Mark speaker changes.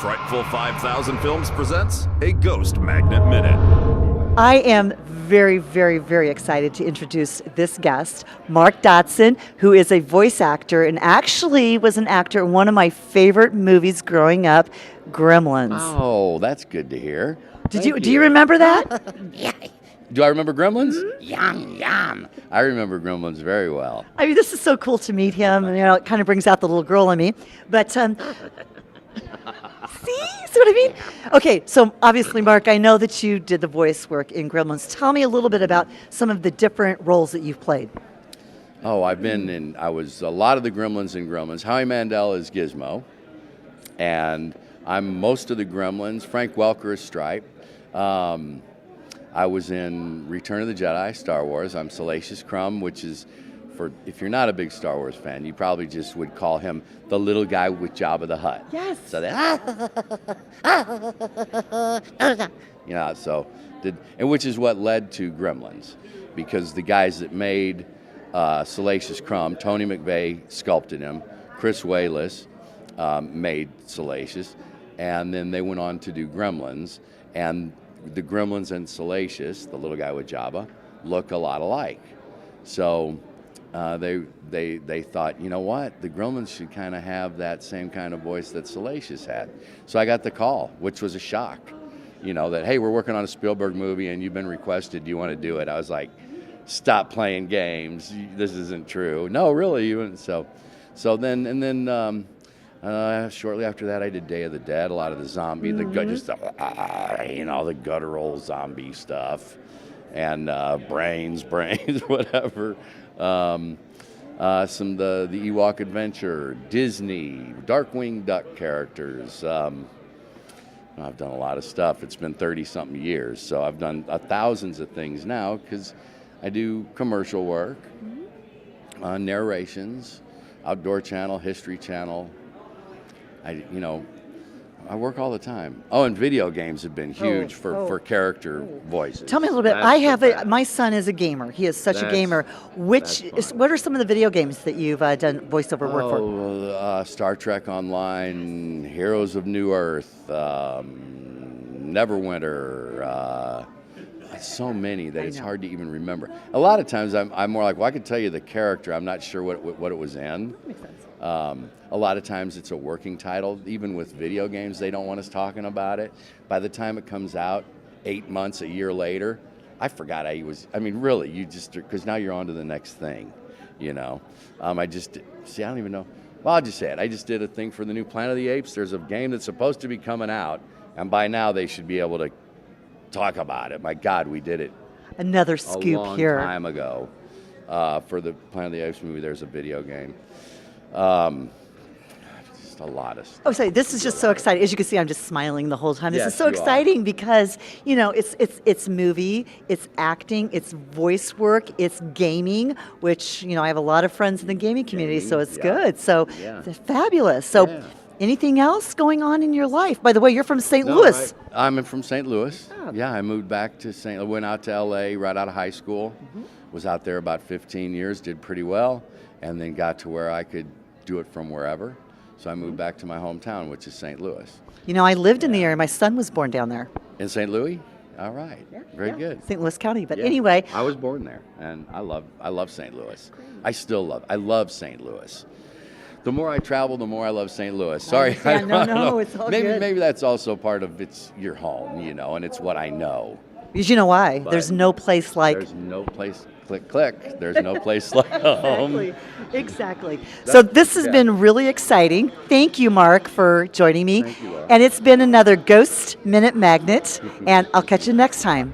Speaker 1: Frightful 5000 Films presents a Ghost Magnet Minute.
Speaker 2: I am very, very, very excited to introduce this guest, Mark Dodson, who is a voice actor and actually was an actor in one of my favorite movies growing up, Gremlins.
Speaker 3: Oh, that's good to hear.
Speaker 2: Do you remember that?
Speaker 3: Yeah. Do I remember Gremlins? Yum, yum. I remember Gremlins very well.
Speaker 2: I mean, this is so cool to meet him. And, it kind of brings out the little girl in me. But see what I mean? Okay, so obviously, Mark, I know that you did the voice work in Gremlins. Tell me a little bit about some of the different roles that you've played.
Speaker 3: Oh, I was a lot of the Gremlins in Gremlins. Howie Mandel is Gizmo, and I'm most of the Gremlins. Frank Welker is Stripe. I was in Return of the Jedi, Star Wars. I'm Salacious Crumb, which is, if you're not a big Star Wars fan, you probably just would call him the little guy with Jabba the Hutt.
Speaker 2: Yes.
Speaker 3: So and which is what led to Gremlins, because the guys that made Salacious Crumb, Tony McVeigh sculpted him, Chris Wayless made Salacious, and then they went on to do Gremlins, and the Gremlins and Salacious, the little guy with Jabba, look a lot alike. So they thought, you know what, the Gremlins should kind of have that same kind of voice that Salacious had. So I got the call, which was a shock, that, hey, we're working on a Spielberg movie and you've been requested, do you want to do it? I was like, stop playing games, this isn't true. No, really. So then shortly after that, I did Day of the Dead, a lot of the zombie, the guttural zombie stuff, and brains, whatever. Some the Ewok Adventure, Disney, Darkwing Duck characters. I've done a lot of stuff. It's been 30-something years, so I've done thousands of things now because I do commercial work, narrations, Outdoor Channel, History Channel. I work all the time. Oh, and video games have been huge for character voices.
Speaker 2: Tell me a little bit. My son is a gamer. He is such a gamer. What are some of the video games that you've done voiceover work for?
Speaker 3: Star Trek Online, Heroes of New Earth, Neverwinter. So many that it's hard to even remember. A lot of times I'm more like, well, I could tell you the character. I'm not sure what it was in.
Speaker 2: That makes sense.
Speaker 3: A lot of times it's a working title. Even with video games, they don't want us talking about it. By the time it comes out, 8 months, a year later, I forgot really, because now you're on to the next thing, I don't even know. Well, I'll just say it. I just did a thing for the new Planet of the Apes. There's a game that's supposed to be coming out, and by now they should be able to talk about it. My God, we did it.
Speaker 2: Another scoop here.
Speaker 3: A long time ago. For the Planet of the Apes movie, there's a video game. Just a lot of stuff.
Speaker 2: Oh, sorry. This is just so exciting. As you can see, I'm just smiling the whole time. This is so exciting because, it's movie, it's acting, it's voice work, it's gaming, which, I have a lot of friends in the gaming community, so it's good. So it's fabulous. So anything else going on in your life? By the way, you're from St. Louis.
Speaker 3: I'm from St. Louis.
Speaker 2: Oh.
Speaker 3: Yeah, I moved back to St. Louis, went out to L.A. right out of high school. Was out there about 15 years, did pretty well, and then got to where I could do it from wherever. So I moved back to my hometown, which is St. Louis.
Speaker 2: I lived in the area. My son was born down there.
Speaker 3: In St. Louis? All right. Very good.
Speaker 2: St. Louis County. But anyway.
Speaker 3: I was born there, and I love St. Louis. I love St. Louis. The more I travel, the more I love St. Louis. Sorry.
Speaker 2: No, it's all good.
Speaker 3: Maybe that's also part of it's your home, and it's what I know.
Speaker 2: Because you know why? There's no place like...
Speaker 3: There's no place... Click, click. There's no place like home.
Speaker 2: Exactly. So this has been really exciting. Thank you, Mark, for joining me.
Speaker 3: Thank you, Laura.
Speaker 2: And it's been another Ghost Minute Magnet, and I'll catch you next time.